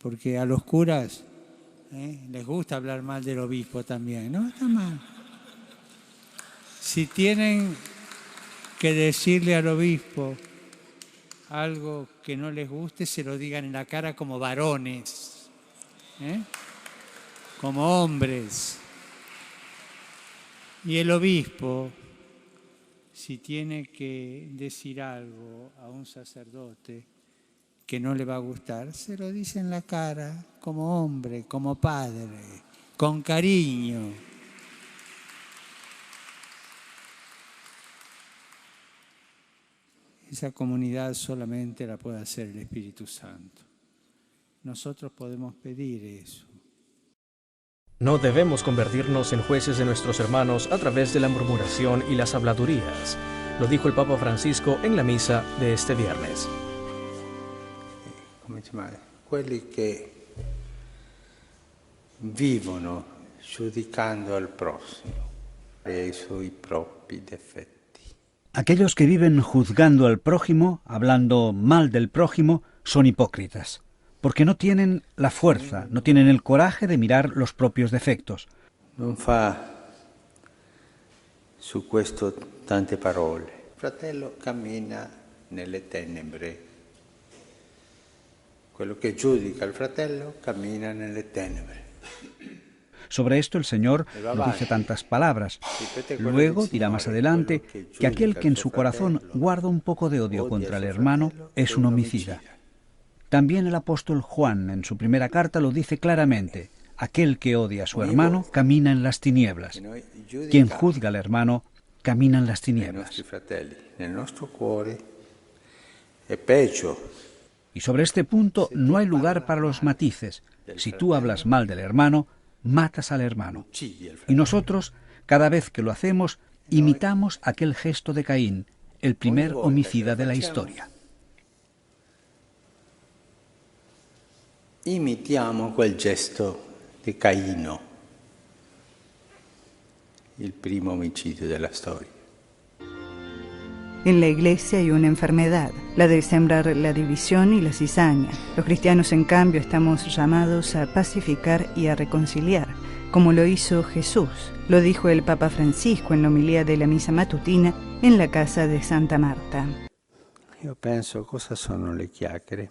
porque a los curas les gusta hablar mal del obispo también. No está mal. Si tienen que decirle al obispo algo que no les guste, se lo digan en la cara como varones, como hombres. Y el obispo, si tiene que decir algo a un sacerdote que no le va a gustar, se lo dice en la cara como hombre, como padre, con cariño. Esa comunidad solamente la puede hacer el Espíritu Santo. Nosotros podemos pedir eso. No debemos convertirnos en jueces de nuestros hermanos a través de la murmuración y las habladurías. Lo dijo el Papa Francisco en la misa de este viernes. Come si chiama? Quelli che vivono giudicando al prossimo e i suoi propri difetti. Aquellos que viven juzgando al prójimo, hablando mal del prójimo, son hipócritas, porque no tienen la fuerza, no tienen el coraje de mirar los propios defectos. Non fa su questo tante parole. Il fratello cammina nelle tenebre. Quello che giudica il fratello cammina nelle tenebre. Sobre esto el Señor no dice tantas palabras. Luego dirá más adelante que aquel que en su corazón guarda un poco de odio contra el hermano es un homicida. También el apóstol Juan en su primera carta lo dice claramente: aquel que odia a su hermano camina en las tinieblas. Quien juzga al hermano camina en las tinieblas. Y sobre este punto no hay lugar para los matices. Si tú hablas mal del hermano, matas al hermano. Y nosotros, cada vez que lo hacemos, imitamos aquel gesto de Caín, el primer homicida de la historia. Imitiamo quel gesto di Caino, il primo omicidio della storia. En la Iglesia hay una enfermedad, la de sembrar la división y la cizaña. Los cristianos, en cambio, estamos llamados a pacificar y a reconciliar, como lo hizo Jesús. Lo dijo el Papa Francisco en la homilía de la misa matutina en la casa de Santa Marta. Io penso, cosa sono le chiacchiere?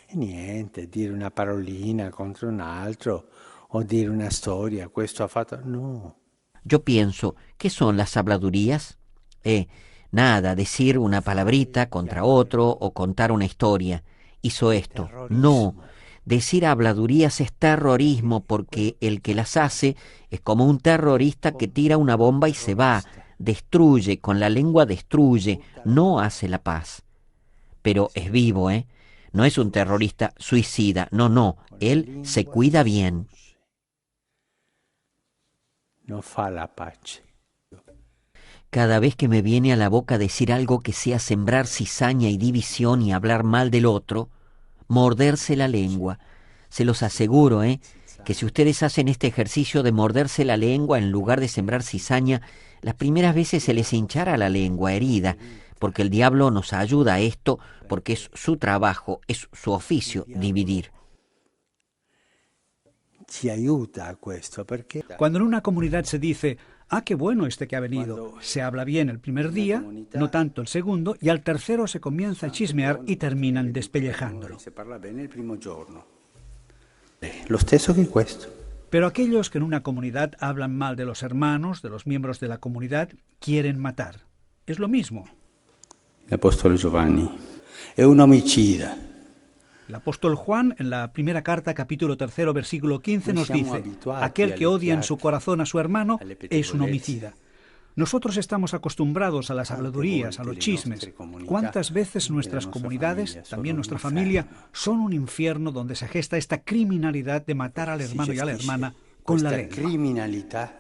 E niente, dire una parolina contro un altro o dire una storia, questo ha fatto... No. Yo pienso, ¿qué son las habladurías? Nada, decir una palabrita contra otro o contar una historia. Hizo esto. No, decir habladurías es terrorismo, porque el que las hace es como un terrorista que tira una bomba y se va, destruye, con la lengua destruye, no hace la paz. Pero es vivo, No es un terrorista suicida, no, él se cuida bien. No fa la pace. Cada vez que me viene a la boca decir algo que sea sembrar cizaña y división y hablar mal del otro, morderse la lengua. Se los aseguro, que si ustedes hacen este ejercicio de morderse la lengua en lugar de sembrar cizaña, las primeras veces se les hinchará la lengua herida, porque el diablo nos ayuda a esto, porque es su trabajo, es su oficio, dividir. Ci aiuta a questo, perché... Cuando en una comunidad se dice: ah, qué bueno este que ha venido, se habla bien el primer día, no tanto el segundo, y al tercero se comienza a chismear y terminan despellejándolo. Se parla bene il primo giorno. Lo stesso che questo. Pero aquellos que en una comunidad hablan mal de los hermanos, de los miembros de la comunidad, quieren matar. Es lo mismo. El apóstol Giovanni es un homicida. El apóstol Juan, en la primera carta, capítulo 3, versículo 15, nos dice: aquel que odia en su corazón a su hermano es un homicida. Nosotros estamos acostumbrados a las habladurías, a los chismes. ¿Cuántas veces nuestras comunidades, también nuestra familia, son un infierno donde se gesta esta criminalidad de matar al hermano y a la hermana con la lengua? Criminalità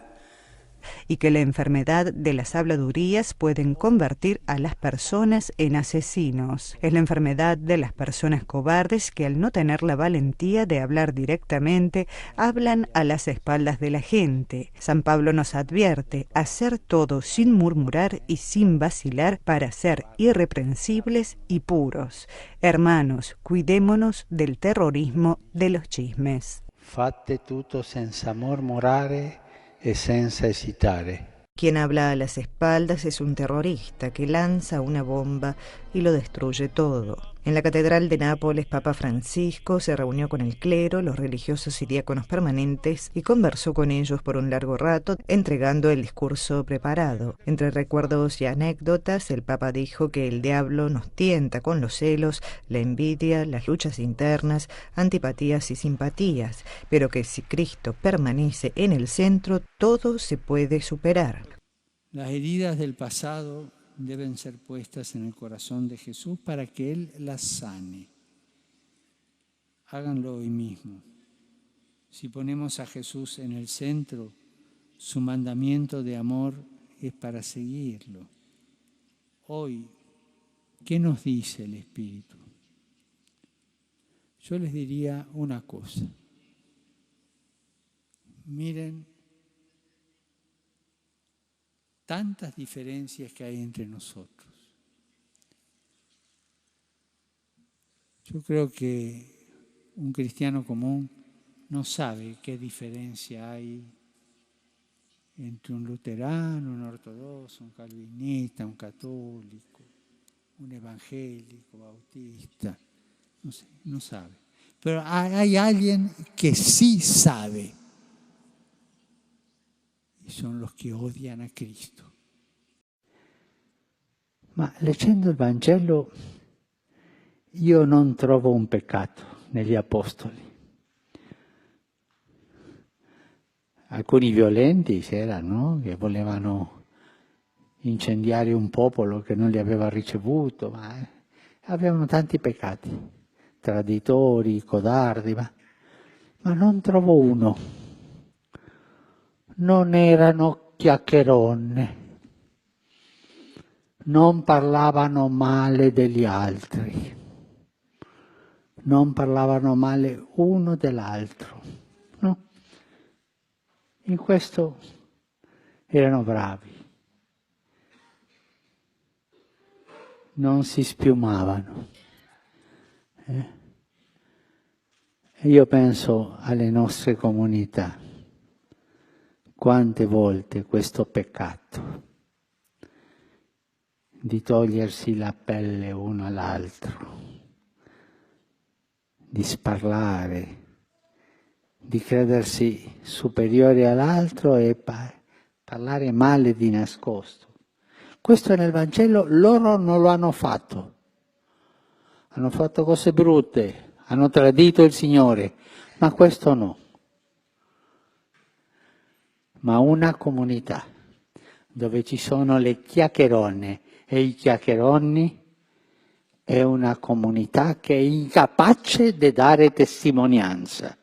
y que la enfermedad de las habladurías pueden convertir a las personas en asesinos. Es la enfermedad de las personas cobardes que al no tener la valentía de hablar directamente, hablan a las espaldas de la gente. San Pablo nos advierte: hacer todo sin murmurar y sin vacilar para ser irreprensibles y puros. Hermanos, cuidémonos del terrorismo de los chismes. Fate tutto senza mormorare e senza esitare. Quien habla a las espaldas es un terrorista que lanza una bomba y lo destruye todo. En la Catedral de Nápoles, Papa Francisco se reunió con el clero, los religiosos y diáconos permanentes y conversó con ellos por un largo rato, entregando el discurso preparado. Entre recuerdos y anécdotas, el Papa dijo que el diablo nos tienta con los celos, la envidia, las luchas internas, antipatías y simpatías, pero que si Cristo permanece en el centro, todo se puede superar. Las heridas del pasado deben ser puestas en el corazón de Jesús para que Él las sane. Háganlo hoy mismo. Si ponemos a Jesús en el centro, su mandamiento de amor es para seguirlo. Hoy, ¿qué nos dice el Espíritu? Yo les diría una cosa. Miren tantas diferencias que hay entre nosotros. Yo creo que un cristiano común no sabe qué diferencia hay entre un luterano, un ortodoxo, un calvinista, un católico, un evangélico, bautista. No sé, no sabe. Pero hay alguien que sí sabe. E sono los che odiano a Cristo. Ma leggendo il Vangelo io non trovo un peccato negli apostoli. Alcuni violenti c'erano, no? Che volevano incendiare un popolo che non li aveva ricevuto, ma avevano tanti peccati, traditori, codardi, ma non trovo uno. Non erano chiacchierone, non parlavano male degli altri, non parlavano male uno dell'altro, no? In questo erano bravi, non si spiumavano. Io penso alle nostre comunità. Quante volte questo peccato di togliersi la pelle uno all'altro, di sparlare, di credersi superiori all'altro e parlare male di nascosto. Questo nel Vangelo loro non lo hanno fatto. Hanno fatto cose brutte, hanno tradito il Signore, ma questo no. Ma una comunità dove ci sono le chiacchierone e i chiacchieroni è una comunità che è incapace di dare testimonianza.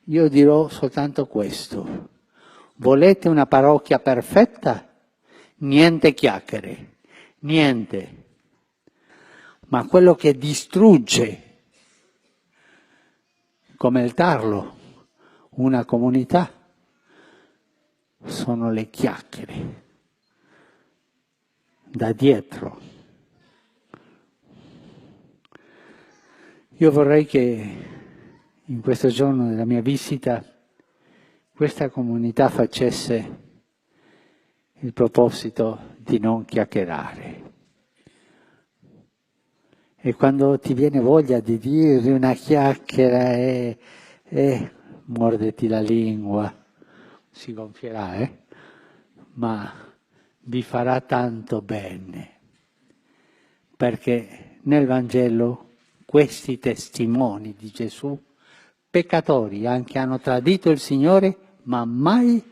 Io dirò soltanto questo. Volete una parrocchia perfetta? Niente chiacchiere, niente. Ma quello che distrugge, come il tarlo, una comunità, sono le chiacchiere da dietro. Io vorrei che in questo giorno della mia visita questa comunità facesse il proposito di non chiacchierare. E quando ti viene voglia di dire una chiacchiera morditi la lingua, si gonfierà, ma vi farà tanto bene, perché nel Vangelo questi testimoni di Gesù, peccatori, anche hanno tradito il Signore, ma mai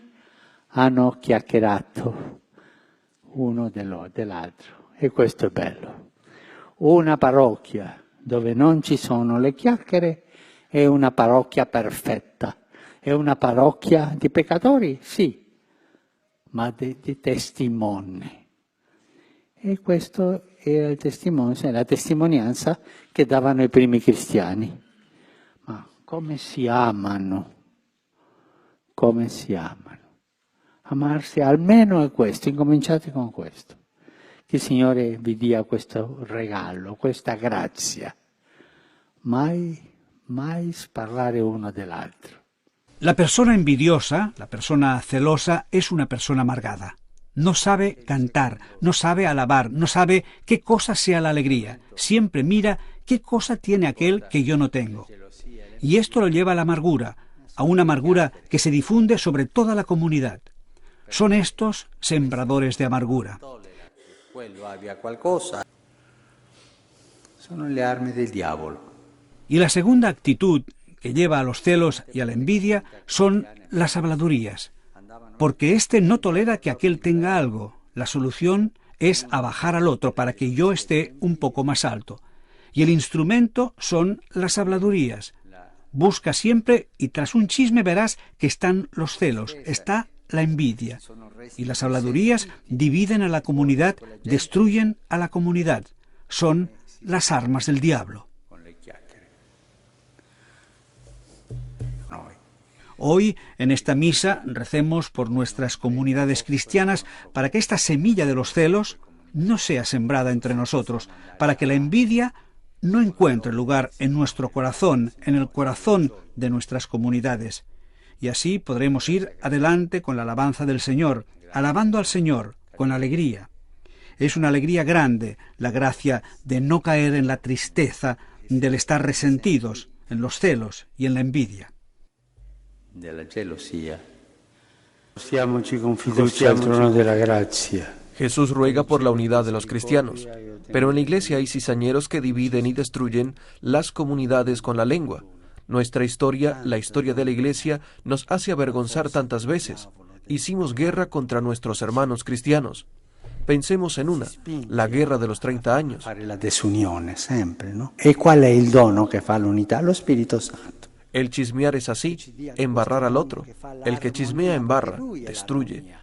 hanno chiacchierato uno dell'altro. E questo è bello. Una parrocchia dove non ci sono le chiacchiere è una parrocchia perfetta, È una parrocchia di peccatori? Sì, ma di testimoni. E questo era il testimonio, la testimonianza che davano i primi cristiani. Ma come si amano? Come si amano? Amarsi almeno è questo, incominciate con questo. Che il Signore vi dia questo regalo, questa grazia. Mai sparlare uno dell'altro. La persona envidiosa, la persona celosa, es una persona amargada. No sabe cantar, no sabe alabar, no sabe qué cosa sea la alegría. Siempre mira qué cosa tiene aquel que yo no tengo. Y esto lo lleva a la amargura, a una amargura que se difunde sobre toda la comunidad. Son estos sembradores de amargura. Sono le armi del diavolo. Y la segunda actitud que lleva a los celos y a la envidia son las habladurías, porque éste no tolera que aquel tenga algo. La solución es abajar al otro para que yo esté un poco más alto. Y el instrumento son las habladurías. Busca siempre y tras un chisme verás que están los celos, está la envidia. Y las habladurías dividen a la comunidad, destruyen a la comunidad. Son las armas del diablo. Hoy, en esta misa, recemos por nuestras comunidades cristianas para que esta semilla de los celos no sea sembrada entre nosotros, para que la envidia no encuentre lugar en nuestro corazón, en el corazón de nuestras comunidades. Y así podremos ir adelante con la alabanza del Señor, alabando al Señor con alegría. Es una alegría grande la gracia de no caer en la tristeza, del estar resentidos, en los celos y en la envidia. De la gelosia. Stiamoci con fiducia al trono della grazia. Jesús ruega por la unidad de los cristianos, pero en la iglesia hay cizañeros que dividen y destruyen las comunidades con la lengua. Nuestra historia, la historia de la iglesia, nos hace avergonzar tantas veces. Hicimos guerra contra nuestros hermanos cristianos. Pensemos en una, la guerra de los 30 años. Fare la desunione sempre, no? E qual è il dono che fa l'unità? Lo Spirito Santo. El chismear es así, embarrar al otro. El que chismea embarra,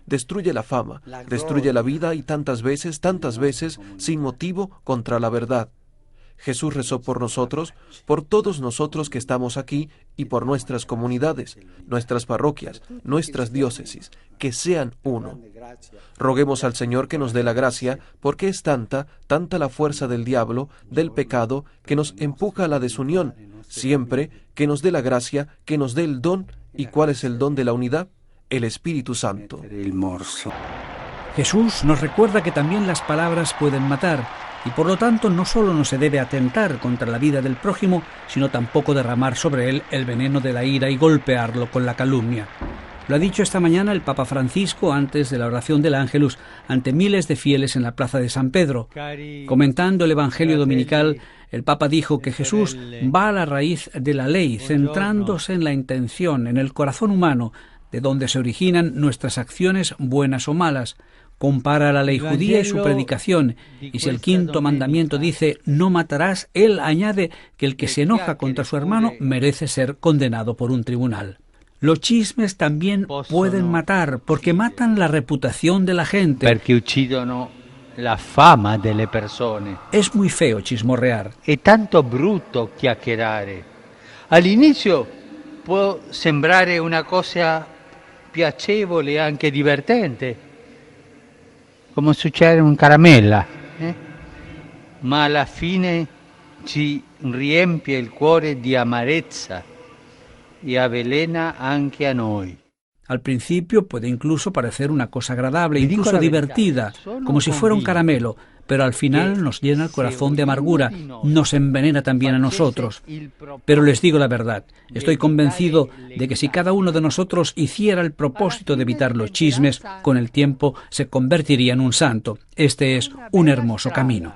destruye la fama, destruye la vida y tantas veces, sin motivo, contra la verdad. Jesús rezó por nosotros, por todos nosotros que estamos aquí y por nuestras comunidades, nuestras parroquias, nuestras diócesis, que sean uno. Roguemos al Señor que nos dé la gracia, porque es tanta la fuerza del diablo, del pecado, que nos empuja a la desunión, siempre que nos dé la gracia, que nos dé el don. ¿Y cuál es el don de la unidad? El Espíritu Santo. Jesús nos recuerda que también las palabras pueden matar, y por lo tanto no solo no se debe atentar contra la vida del prójimo, sino tampoco derramar sobre él el veneno de la ira y golpearlo con la calumnia. Lo ha dicho esta mañana el Papa Francisco antes de la oración del Ángelus ante miles de fieles en la plaza de San Pedro. Comentando el Evangelio dominical, el Papa dijo que Jesús va a la raíz de la ley, centrándose en la intención, en el corazón humano, de donde se originan nuestras acciones buenas o malas. Compara la ley judía y su predicación, y si el quinto mandamiento dice «no matarás», él añade que el que se enoja contra su hermano merece ser condenado por un tribunal. Los chismes también pueden matar, porque matan la reputación de la gente. Perché uccidono la fama delle persone. Es muy feo chismorrear. È tanto brutto chiacchierare. All'inizio può sembrare una cosa piacevole e anche divertente, come succede un caramella, ma alla fine ci riempie il cuore di amarezza y avelena anche a noi. Al principio puede incluso parecer una cosa agradable, incluso divertida, como si fuera un caramelo, pero al final nos llena el corazón de amargura, nos envenena también a nosotros. Pero les digo la verdad, estoy convencido de que si cada uno de nosotros hiciera el propósito de evitar los chismes, con el tiempo se convertiría en un santo. Este es un hermoso camino.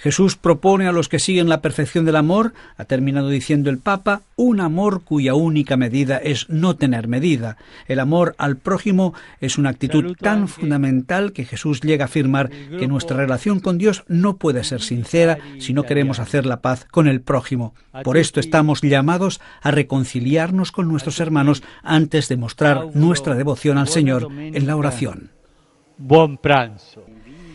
Jesús propone a los que siguen la perfección del amor, ha terminado diciendo el Papa, un amor cuya única medida es no tener medida. El amor al prójimo es una actitud tan fundamental que Jesús llega a afirmar que nuestra relación con Dios no puede ser sincera si no queremos hacer la paz con el prójimo. Por esto estamos llamados a reconciliarnos con nuestros hermanos antes de mostrar nuestra devoción al Señor en la oración. Buen pranzo.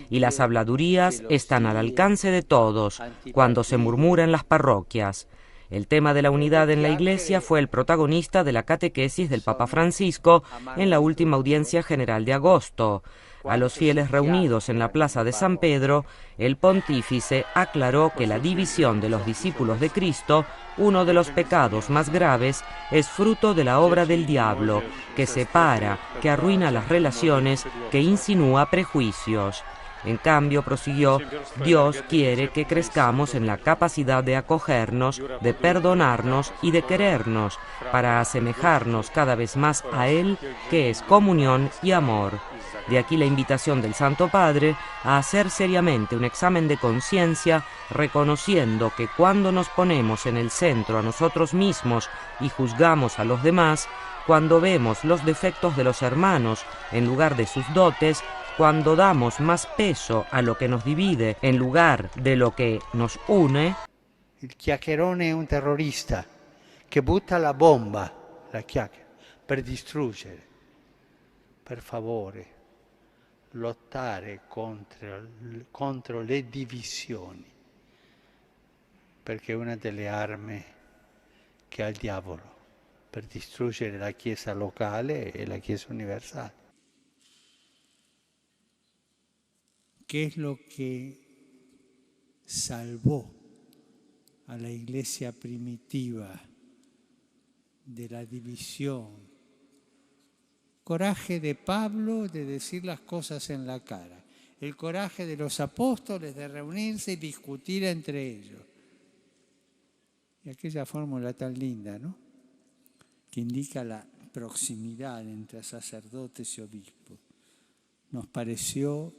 Y las habladurías están al alcance de todos cuando se murmura en las parroquias. El tema de la unidad en la Iglesia fue el protagonista de la catequesis del Papa Francisco en la última audiencia general de agosto. A los fieles reunidos en la plaza de San Pedro, el pontífice aclaró que la división de los discípulos de Cristo, uno de los pecados más graves, es fruto de la obra del diablo, que separa, que arruina las relaciones, que insinúa prejuicios. En cambio, prosiguió, Dios quiere que crezcamos en la capacidad de acogernos, de perdonarnos y de querernos, para asemejarnos cada vez más a Él, que es comunión y amor. De aquí la invitación del Santo Padre a hacer seriamente un examen de conciencia, reconociendo que cuando nos ponemos en el centro a nosotros mismos y juzgamos a los demás, cuando vemos los defectos de los hermanos en lugar de sus dotes, cuando damos más peso a lo que nos divide en lugar de lo que nos une. Il chiacchierone è un terrorista che butta la bomba, la chiacchiera, per distruggere. Per favore, lottare contro le divisioni, perché è una delle armi che ha il diavolo per distruggere la Chiesa locale e la Chiesa universale. ¿Qué es lo que salvó a la iglesia primitiva de la división? Coraje de Pablo de decir las cosas en la cara. El coraje de los apóstoles de reunirse y discutir entre ellos. Y aquella fórmula tan linda, ¿no? Que indica la proximidad entre sacerdotes y obispos. Nos pareció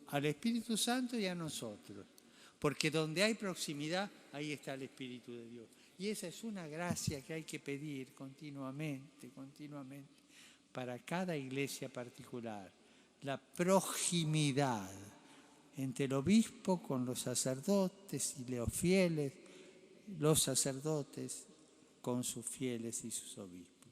al Espíritu Santo y a nosotros. Porque donde hay proximidad, ahí está el Espíritu de Dios. Y esa es una gracia que hay que pedir continuamente, para cada iglesia particular. La proximidad entre el obispo con los sacerdotes y los fieles, los sacerdotes con sus fieles y sus obispos.